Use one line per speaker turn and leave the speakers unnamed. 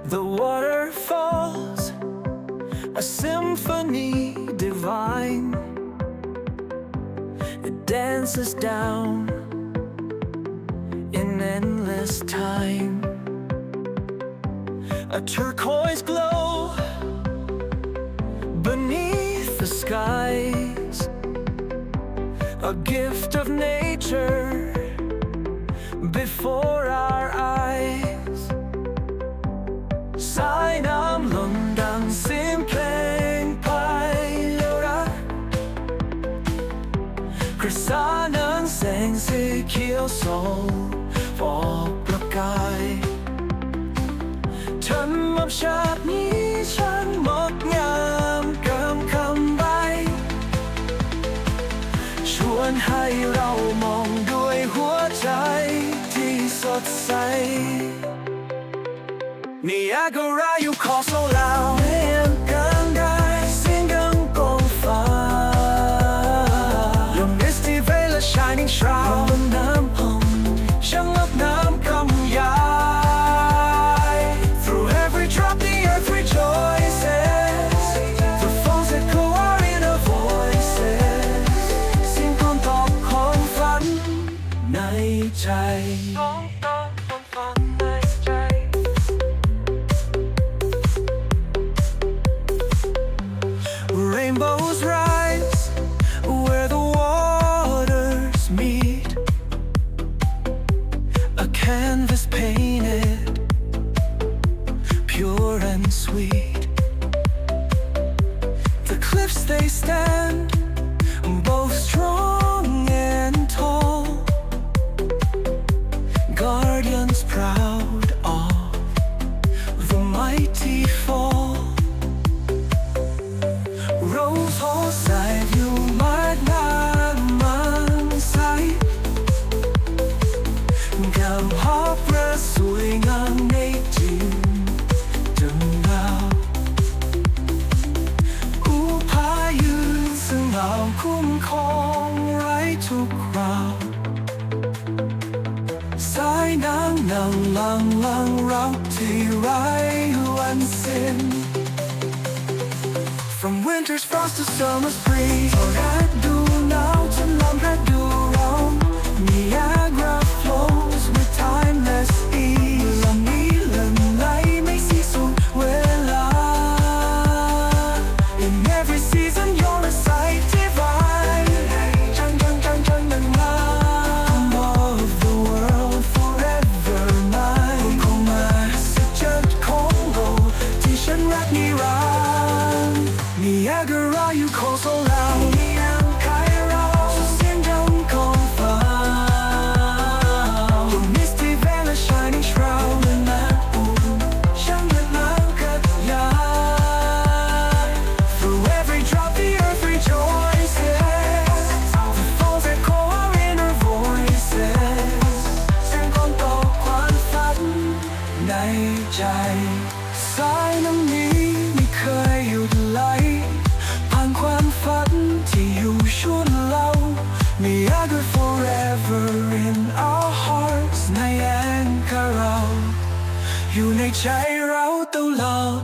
The waterfalls, a symphony divine. It dances down in endless time. A turquoise glow beneath the skies, a gift of nature before our eyes. สายน้ำลงดังเสียงเพลงไพเราะกระสาน้ำแสงสีเขียวส่องฟอกประกายธรรมชาตินี้ช่างงดงามเกินคำใบ้ชวนให้เรามองด้วยหัวใจที่สดใส Niagara อยู่ขอบโซลาวในอันกันได้เสียงดังกองฟ้า Your misty veil a shining shroud บนน้ำพองช่างลับน้ำคำยาย Through every drop the earth rejoices The falls echo our inner voices เสียงคนตอบความฝันในใจ Rainbows rise where the waters meet, a canvas painted pure and sweet. The cliffs they stand both strong and tall, guardians proud of the mighty fall. Rose Hall side อยู่มาหน้ามันใสกับภาพประสวยงามในจินตนาผู้พายืนสง่าคุ้มครองไร้ทุกคราวสายน้ำนำลังรักที่ไร้วันสิ้นFrom winter's frost to summer's breeze ฤดูหนาวจนลำฤดูร้อน Niagara flows with timeless ease ลำนี้เลื่อนไหลไม่สิ้นสุดเวลา In every season you're a sight divine จังof the world forever mine คงมาสักเจ็ดของโลกที่ฉันรักนิรันดร์Niagara อยู่ขอบโซลาวมีอันคายเราเสียงดังของฟ้า Your misty veil a shining shroud และน้ำอุ่นช่างเลือนลางกัดยาย Through every drop the earth rejoices The falls echo our inner voices เสียงคนตอบความฝันในใจสายน้ำนี้ไม่เคยหยุดไหลผ่านความฝันที่อยู่ชวนเรา Niagara forever in our hearts ในแองการาอยู่ในใจเราตลอด